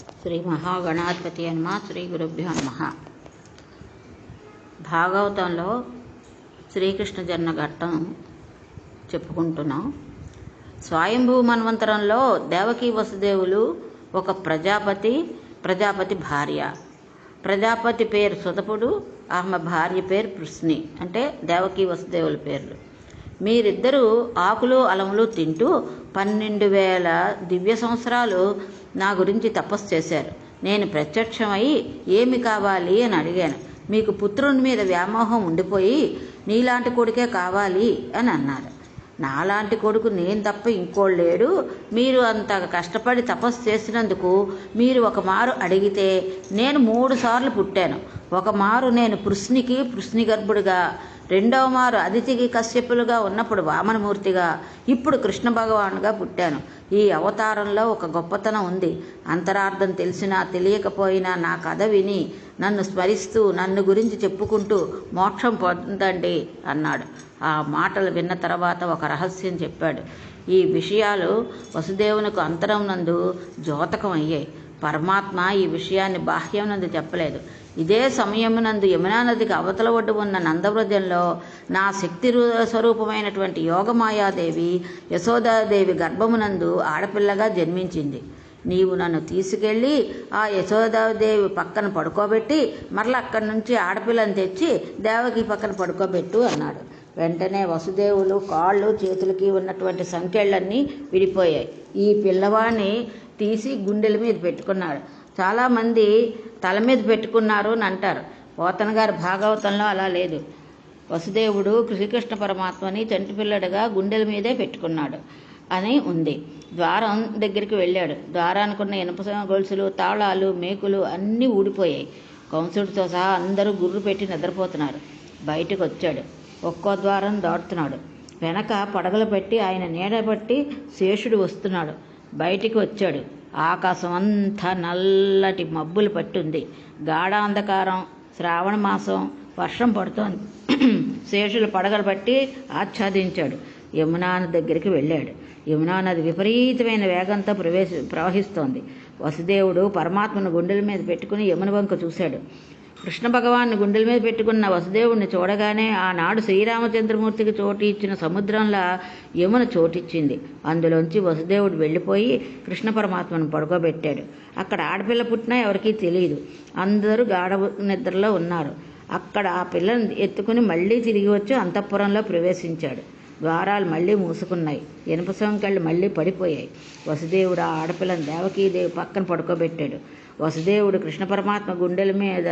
శ్రీ మహాగణాధిపతి నమ. శ్రీ గురుభ్యో నమ. భాగవతంలో శ్రీకృష్ణ జన్మ ఘట్టం చెప్పుకుంటున్నాం. స్వయంభూ మన్వంతరంలో దేవకీ వసుదేవులు ఒక ప్రజాపతి భార్య. ప్రజాపతి పేరు సుతపుడు, ఆమె భార్య పేరు పృశ్ని, అంటే దేవకీ వసుదేవుల పేర్లు. మీరిద్దరూ ఆకులు అలములు తింటూ 12,000 దివ్య సంవత్సరాలు నా గురించి తపస్సు చేశారు. నేను ప్రత్యక్షమై ఏమి కావాలి అని అడిగాను. మీకు పుత్రుని మీద వ్యామోహం ఉండిపోయి నీలాంటి కొడుకే కావాలి అని అన్నారు. నాలాంటి కొడుకు నేను తప్ప ఇంకోళ్ళు లేడు. మీరు అంత కష్టపడి తపస్సు చేసినందుకు మీరు ఒక మారు అడిగితే నేను 3 సార్లు పుట్టాను. ఒక మారు నేను పృశ్ని గర్భుడిగా, రెండవ మారు అదితికి కశ్యపులుగా ఉన్నప్పుడు వామనమూర్తిగా, ఇప్పుడు కృష్ణ భగవానుగా పుట్టాను. ఈ అవతారంలో ఒక గొప్పతనం ఉంది. అంతరార్థం తెలిసినా తెలియకపోయినా నా కథ విని నన్ను స్మరిస్తూ నన్ను గురించి చెప్పుకుంటూ మోక్షం పొందండి అన్నాడు. ఆ మాటలు విన్న తర్వాత ఒక రహస్యం చెప్పాడు. ఈ విషయాలు వసుదేవునికి అంతరం నందు ద్యోతకం అయ్యాయి. పరమాత్మ ఈ విషయాన్ని బాహ్యం నందు చెప్పలేదు. ఇదే సమయమునందు యమునా నదికి అవతల ఒడ్డు ఉన్న నందవ్రజంలో నా శక్తి స్వరూపమైనటువంటి యోగమాయాదేవి యశోదాదేవి గర్భమునందు ఆడపిల్లగా జన్మించింది. నీవు నన్ను తీసుకెళ్ళి ఆ యశోదాదేవి పక్కన పడుకోబెట్టి మరలా అక్కడి నుంచి ఆడపిల్లని తెచ్చి దేవకి పక్కన పడుకోబెట్టు అన్నాడు. వెంటనే వసుదేవులు కాళ్ళు చేతులకి ఉన్నటువంటి సంకెళ్ళన్నీ విడిపోయాయి. ఈ పిల్లవాడిని తీసి గుండెల మీద పెట్టుకున్నాడు. చాలామంది తల మీద పెట్టుకున్నారు అని అంటారు. పోతన గారి భాగవతంలో అలా లేదు. వసుదేవుడు శ్రీకృష్ణ పరమాత్మని చంటి పిల్లడిగా గుండెల మీదే పెట్టుకున్నాడు అని ఉంది. ద్వారం దగ్గరికి వెళ్ళాడు. ద్వారానికున్న ఇనుప గొలుసులు, తాళాలు, మేకులు అన్నీ ఊడిపోయాయి. కంసుడితో సహా అందరూ గుర్రు పెట్టి నిద్రపోతున్నారు. బయటకు వచ్చాడు. ఒక్కో ద్వారం దాటుతున్నాడు. వెనక పడగలు పెట్టి ఆయన నీడబట్టి శేషుడు వస్తున్నాడు. బయటికి వచ్చాడు. ఆకాశం అంతా నల్లటి మబ్బులు పట్టుంది. గాఢాంధకారం, శ్రావణ మాసం, వర్షం పడుతోంది. శేషులు పడగలు పట్టి ఆచ్ఛాదించాడు. యమునా నది దగ్గరికి వెళ్ళాడు. యమునా నది విపరీతమైన వేగంతో ప్రవహిస్తోంది. వసుదేవుడు పరమాత్మను గుండెల మీద పెట్టుకుని యమున వంక చూశాడు. కృష్ణ భగవాన్ని గుండెల మీద పెట్టుకున్న వసుదేవుడిని చూడగానే ఆనాడు శ్రీరామచంద్రమూర్తికి చోటు ఇచ్చిన సముద్రంలా యమున చోటిచ్చింది. అందులోంచి వసుదేవుడు వెళ్ళిపోయి కృష్ణ పరమాత్మను పడుకోబెట్టాడు. అక్కడ ఆడపిల్ల పుట్టినా ఎవరికీ తెలియదు. అందరూ గాఢ నిద్రలో ఉన్నారు. అక్కడ ఆ పిల్లను ఎత్తుకుని మళ్ళీ తిరిగి వచ్చి అంతఃపురంలో ప్రవేశించాడు. ద్వారాలు మళ్ళీ మూసుకున్నాయి. ఇనుప సంకెళ్ళు మళ్ళీ పడిపోయాయి. వసుదేవుడు ఆ ఆడపిల్లను దేవకీదేవి పక్కన పడుకోబెట్టాడు. వసుదేవుడు కృష్ణ పరమాత్మ గుండెల మీద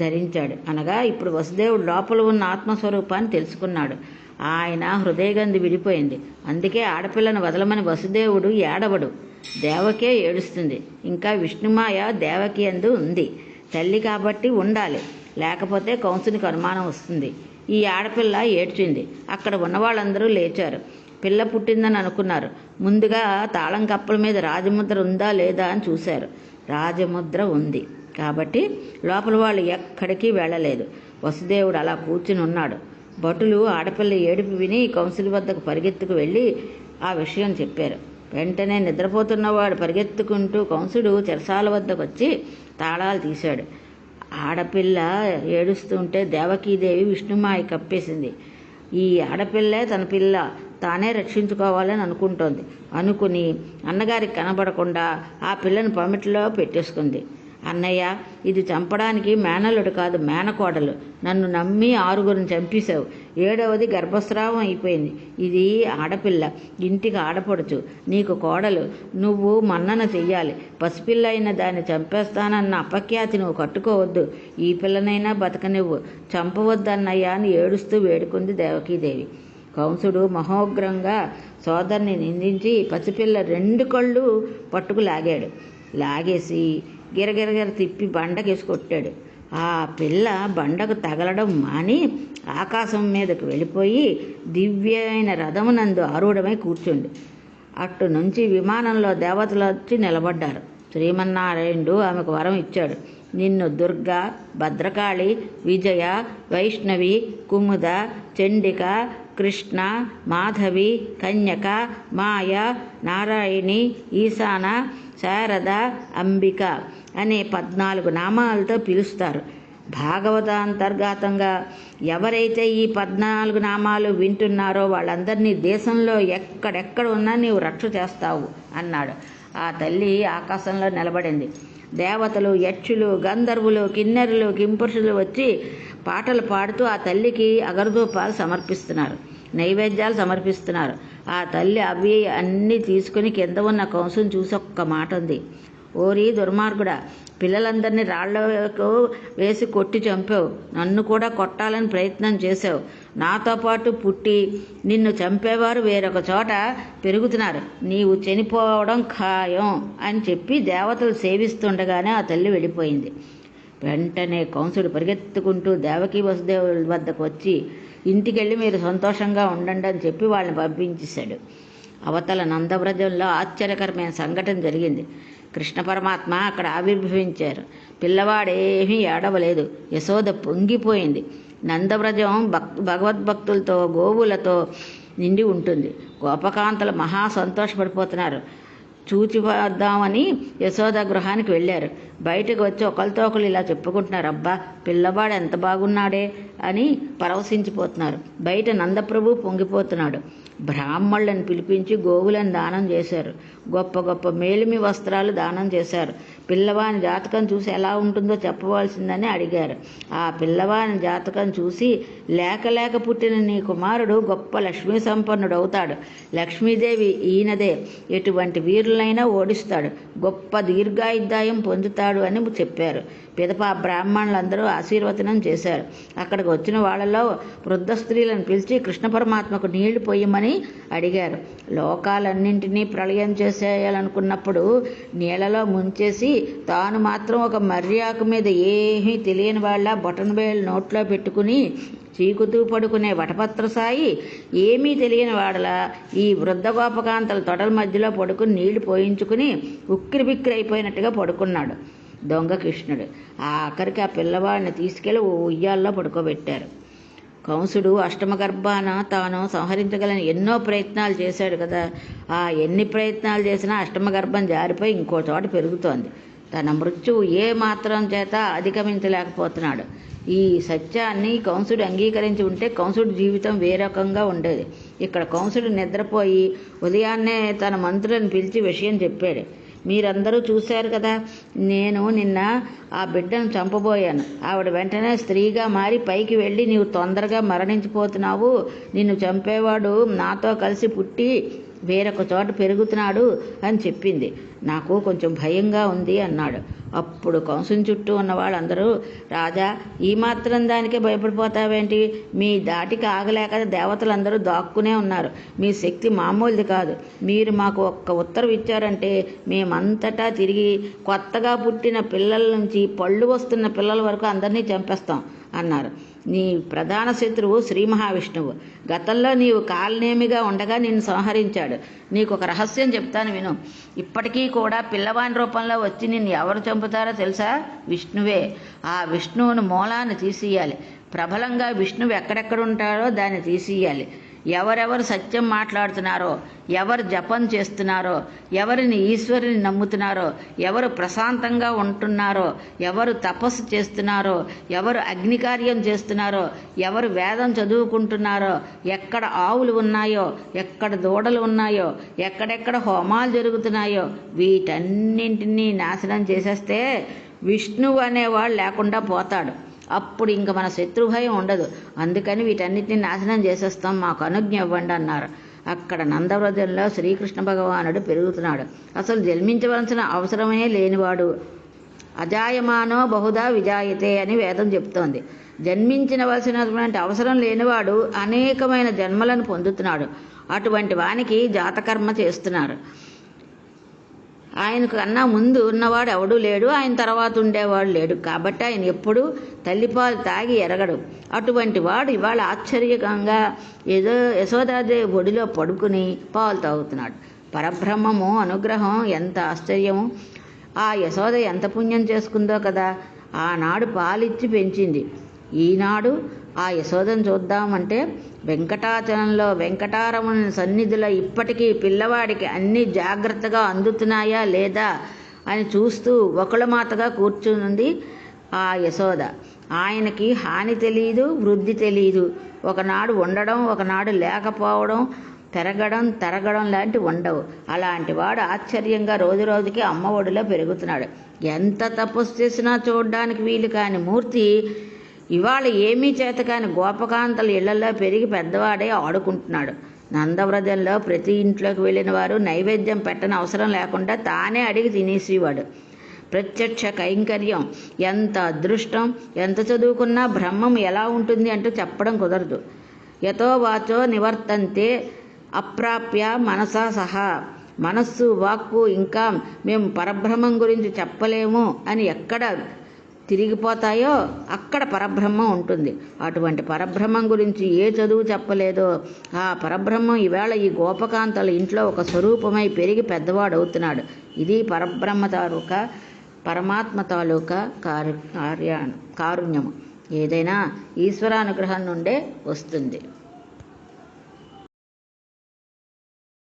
ధరించాడు. అనగా ఇప్పుడు వసుదేవుడు లోపల ఉన్న ఆత్మస్వరూపాన్ని తెలుసుకున్నాడు. ఆయన హృదయగంధి విడిపోయింది. అందుకే ఆడపిల్లను వదలమని వసుదేవుడు ఏడవడు. దేవకే ఏడుస్తుంది. ఇంకా విష్ణుమాయ దేవకి యందు ఉంది. తల్లి కాబట్టి ఉండాలి, లేకపోతే కంసునికి అనుమానం వస్తుంది. ఈ ఆడపిల్ల ఏడ్చింది. అక్కడ ఉన్న వాళ్ళందరూ లేచారు. పిల్ల పుట్టిందని అనుకున్నారు. ముందుగా తాళం కప్పల మీద రాజముద్ర ఉందా లేదా అని చూశారు. రాజముద్ర ఉంది కాబట్టి లోపల వాళ్ళు ఎక్కడికి వెళ్ళలేదు. వసుదేవుడు అలా కూర్చుని ఉన్నాడు. భటులు ఆడపిల్ల ఏడుపు విని కంసుడి వద్దకు పరిగెత్తుకు వెళ్ళి ఆ విషయం చెప్పారు. వెంటనే నిద్రపోతున్నవాడు పరిగెత్తుకుంటూ కంసుడు చెరసాల వద్దకు వచ్చి తాళాలు తీశాడు. ఆడపిల్ల ఏడుస్తుంటే దేవకీదేవి విష్ణుమాయ కప్పేసింది. ఈ ఆడపిల్లే తన పిల్ల తానే రక్షించుకోవాలని అనుకుని అన్నగారికి కనబడకుండా ఆ పిల్లని పమిటిలో పెట్టేసుకుంది. అన్నయ్య, ఇది చంపడానికి మేనల్లుడు కాదు, మేనకోడలు. నన్ను నమ్మి 6గురిని చంపేశావు. 7వది గర్భస్రావం అయిపోయింది. ఇది ఆడపిల్ల, ఇంటికి ఆడపడుచు, నీకు కోడలు. నువ్వు మన్నన చెయ్యాలి. పసిపిల్ల అయిన దాన్ని చంపేస్తానన్న అపఖ్యాతి నువ్వు కట్టుకోవద్దు. ఈ పిల్లనైనా బతకనివ్వు, చంపవద్దన్నయ్య అని ఏడుస్తూ వేడుకుంది దేవకీదేవి. కంసుడు మహోగ్రంగా సోదరిని నిందించి పసిపిల్ల 2 కళ్ళు పట్టుకు లాగేసి గిరగిరగిర తిప్పి బండకేసి కొట్టాడు. ఆ పిల్ల బండకు తగలడం మాని ఆకాశం మీదకు వెళ్ళిపోయి దివ్యమైన రథమునందు ఆరూఢమై కూర్చుంది. అటు నుంచి విమానంలో దేవతలు వచ్చి నిలబడ్డారు. శ్రీమన్నారాయణుడు ఆమెకు వరం ఇచ్చాడు. నిన్ను దుర్గా, భద్రకాళి, విజయ, వైష్ణవి, కుముద, చండిక, కృష్ణ, మాధవి, కన్యక, మాయ, నారాయణి, ఈశాన, శారద, అంబిక అనే 14 నామాలతో పిలుస్తారు. భాగవతాంతర్గతంగా ఎవరైతే ఈ 14 నామాలు వింటున్నారో వాళ్ళందరినీ దేశంలో ఎక్కడెక్కడ ఉన్నా నీవు రక్ష చేస్తావు అన్నాడు. ఆ తల్లి ఆకాశంలో నిలబడింది. దేవతలు, యక్షులు, గంధర్వులు, కిన్నెరులు, కింపురుషులు వచ్చి పాటలు పాడుతూ ఆ తల్లికి అగరధూపాలు సమర్పిస్తున్నారు, నైవేద్యాలు సమర్పిస్తున్నారు. ఆ తల్లి అవి అన్నీ తీసుకుని కింద ఉన్న కంసుని చూసి ఒక్క మాట ఉంది. ఓరి దుర్మార్గుడా, పిల్లలందరినీ రాళ్లకు వేసి కొట్టి చంపావు, నన్ను కూడా కొట్టాలని ప్రయత్నం చేశావు. నాతో పాటు పుట్టి నిన్ను చంపేవారు వేరొక చోట పెరుగుతున్నారు, నీవు చనిపోవడం ఖాయం అని చెప్పి దేవతలు సేవిస్తుండగానే ఆ తల్లి వెళ్ళిపోయింది. వెంటనే కంసుడు పరిగెత్తుకుంటూ దేవకీ వసుదేవుల వద్దకు వచ్చి ఇంటికెళ్ళి మీరు సంతోషంగా ఉండండి అని చెప్పి వాళ్ళని పంపించేశాడు. అవతల నందవ్రజంలో ఆశ్చర్యకరమైన సంఘటన జరిగింది. కృష్ణ పరమాత్మ అక్కడ ఆవిర్భవించారు. పిల్లవాడేమీ ఏడవలేదు. యశోద పొంగిపోయింది. నందవ్రజం భగవద్భక్తులతో, గోవులతో నిండి ఉంటుంది. గోపకాంతలు మహా సంతోషపడిపోతున్నారు. చూచివద్దామని యశోద గృహానికి వెళ్ళారు. బయటకు వచ్చి ఒకరితో ఒకరు ఇలా చెప్పుకుంటున్నారు, అబ్బా పిల్లవాడు ఎంత బాగున్నాడే అని పరవశించిపోతున్నారు. బయట నందప్రభు పొంగిపోతున్నాడు. బ్రాహ్మణులను పిలిపించి గోవులను దానం చేశారు. గొప్ప గొప్ప మేలిమి వస్త్రాలు దానం చేశారు. పిల్లవాని జాతకం చూసి ఎలా ఉంటుందో చెప్పవలసిందని అడిగారు. ఆ పిల్లవాని జాతకం చూసి లేక పుట్టిన నీ కుమారుడు గొప్ప లక్ష్మీ సంపన్నుడు అవుతాడు, లక్ష్మీదేవి ఈయనదే, ఎటువంటి వీరులైనా ఓడిస్తాడు, గొప్ప దీర్ఘాయుర్దాయం పొందుతాడు అని చెప్పారు. పిదప ఆ బ్రాహ్మణులందరూ ఆశీర్వచనం చేశారు. అక్కడికి వచ్చిన వాళ్ళలో వృద్ధ స్త్రీలను పిలిచి కృష్ణ పరమాత్మకు నీళ్లు పోయమని అడిగారు. లోకాలన్నింటినీ ప్రళయం చేసేయాలనుకున్నప్పుడు నీళ్లలో ముంచేసి తాను మాత్రం ఒక మర్యాకు మీద ఏమీ తెలియని వాళ్ళ బొటనవేలు నోట్లో పెట్టుకుని చీకుతూ పడుకునే వటపత్ర సాయి ఏమీ తెలియని వాడలా ఈ వృద్ధ గోపకాంతల తొడల మధ్యలో పడుకుని నీళ్లు పోయించుకుని ఉక్కిరి బిక్కిరి అయిపోయినట్టుగా పడుకున్నాడు దొంగ కృష్ణుడు. ఆఖరికి ఆ పిల్లవాడిని తీసుకెళ్లి ఓ ఉయ్యాల్లో పడుకోబెట్టారు. కంసుడు అష్టమ గర్భాన తాను సంహరించగలని ఎన్నో ప్రయత్నాలు చేశాడు కదా. ఆ ఎన్ని ప్రయత్నాలు చేసినా అష్టమ గర్భం జారిపోయి ఇంకో చోట పెరుగుతోంది. తన మృత్యువు ఏ మాత్రం చేత అధిగమించలేకపోతున్నాడు. ఈ సత్యాన్ని కంసుడు అంగీకరించి ఉంటే కంసుడి జీవితం వేరకంగా ఉండేది. ఇక్కడ కంసుడు నిద్రపోయి ఉదయాన్నే తన మంత్రులను పిలిచి విషయం చెప్పాడు. మీరందరూ చూశారు కదా, నేను నిన్న ఆ బిడ్డను చంపబోయాను. ఆవిడ వెంటనే స్త్రీగా మారి పైకి వెళ్ళి నీవు తొందరగా మరణించిపోతున్నావు, నిన్ను చంపేవాడు నాతో కలిసి పుట్టి వేరొక చోట పెరుగుతున్నాడు అని చెప్పింది. నాకు కొంచెం భయంగా ఉంది అన్నాడు. అప్పుడు కంసుని చుట్టూ ఉన్న వాళ్ళందరూ, రాజా ఈ మాత్రం దానికే భయపడిపోతావేంటి? మీ దాటికి ఆగలేక దేవతలందరూ దాక్కునే ఉన్నారు. మీ శక్తి మామూలుది కాదు. మీరు మాకు ఒక్క ఉత్తరం ఇచ్చారంటే మేమంతటా తిరిగి కొత్తగా పుట్టిన పిల్లల నుంచి పళ్ళు వస్తున్న పిల్లల వరకు అందరినీ చంపేస్తాం అన్నారు. నీ ప్రధాన శత్రువు శ్రీ మహావిష్ణువు. గతంలో నీవు కాలనేమిగా ఉండగా నిన్ను సంహరించాడు. నీకు ఒక రహస్యం చెప్తాను విను. ఇప్పటికీ కూడా పిల్లవాని రూపంలో వచ్చి నిన్ను ఎవరు చంపుతారో తెలుసా? విష్ణువే. ఆ విష్ణువును మూలాన్ని తీసియాలి. ప్రబలంగా విష్ణువు ఎక్కడెక్కడ ఉంటారో దాన్ని తీసియాలి. ఎవరెవరు సత్యం మాట్లాడుతున్నారో, ఎవరు జపం చేస్తున్నారో, ఎవరిని ఈశ్వరుని నమ్ముతున్నారో, ఎవరు ప్రశాంతంగా ఉంటున్నారో, ఎవరు తపస్సు చేస్తున్నారో, ఎవరు అగ్నికార్యం చేస్తున్నారో, ఎవరు వేదం చదువుకుంటున్నారో, ఎక్కడ ఆవులు ఉన్నాయో, ఎక్కడ దూడలు ఉన్నాయో, ఎక్కడెక్కడ హోమాలు జరుగుతున్నాయో వీటన్నింటినీ నాశనం చేసేస్తే విష్ణువు అనేవాడు లేకుండా పోతాడు. అప్పుడు ఇంక మన శత్రుభయం ఉండదు. అందుకని వీటన్నిటిని నాశనం చేసేస్తాం, మాకు అనుజ్ఞ ఇవ్వండి అన్నారు. అక్కడ నందవ్రజంలో శ్రీకృష్ణ భగవానుడు పెరుగుతున్నాడు. అసలు జన్మించవలసిన అవసరమే లేనివాడు. అజాయమానో బహుదా విజాయతే అని వేదం చెప్తోంది. జన్మించవలసినటువంటి అవసరం లేనివాడు అనేకమైన జన్మలను పొందుతున్నాడు. అటువంటి వానికి జాతకర్మ చేస్తున్నారు. ఆయన కన్నా ముందు ఉన్నవాడు ఎవడూ లేడు, ఆయన తర్వాత ఉండేవాడు లేడు. కాబట్టి ఆయన ఎప్పుడూ తల్లిపాలు తాగి ఎరగడు. అటువంటి వాడు ఇవాళ ఆశ్చర్యకంగా ఏదో యశోదాదేవి ఒడిలో పడుకుని పాలు తాగుతున్నాడు. పరబ్రహ్మము అనుగ్రహం ఎంత ఆశ్చర్యము! ఆ యశోద ఎంత పుణ్యం చేసుకుందో కదా. ఆనాడు పాలిచ్చి పెంచింది. ఈనాడు ఆ యశోదను చూద్దామంటే వెంకటాచలంలో వెంకటారమణ సన్నిధిలో ఇప్పటికీ పిల్లవాడికి అన్నీ జాగ్రత్తగా అందుతున్నాయా లేదా అని చూస్తూ ఒకళమాతగా కూర్చునుంది ఆ యశోద. ఆయనకి హాని తెలియదు, వృద్ధి తెలియదు. ఒకనాడు ఉండడం, ఒకనాడు లేకపోవడం, పెరగడం తరగడం లాంటివి ఉండవు. అలాంటి వాడు ఆశ్చర్యంగా రోజు రోజుకి అమ్మ ఒడిలో పెరుగుతున్నాడు. ఎంత తపస్సు చేసినా చూడడానికి వీలు కాని మూర్తి ఇవాళ ఏమీ చేత కాని గోపకాంతల ఇళ్లలో పెరిగి పెద్దవాడే ఆడుకుంటున్నాడు. నందవ్రజంలో ప్రతి ఇంట్లోకి వెళ్ళిన వారు నైవేద్యం పెట్టని అవసరం లేకుండా తానే అడిగి తినేసేవాడు. ప్రత్యక్ష కైంకర్యం. ఎంత అదృష్టం! ఎంత చదువుకున్నా బ్రహ్మం ఎలా ఉంటుంది అంటూ చెప్పడం కుదరదు. యతో వాచో నివర్తంతే అప్రాప్య మనసా సహా. మనస్సు, వాక్కు ఇంకా మేము పరబ్రహ్మం గురించి చెప్పలేము అని ఎక్కడ తిరిగిపోతాయో అక్కడ పరబ్రహ్మం ఉంటుంది. అటువంటి పరబ్రహ్మం గురించి ఏ చదువు చెప్పలేదో ఆ పరబ్రహ్మం ఈవేళ ఈ గోపకాంతల ఇంట్లో ఒక స్వరూపమై పెరిగి పెద్దవాడవుతున్నాడు. ఇది పరబ్రహ్మ తాలూకా, పరమాత్మ తాలూకా కారుణ్యము. ఏదైనా ఈశ్వరానుగ్రహం నుండే వస్తుంది.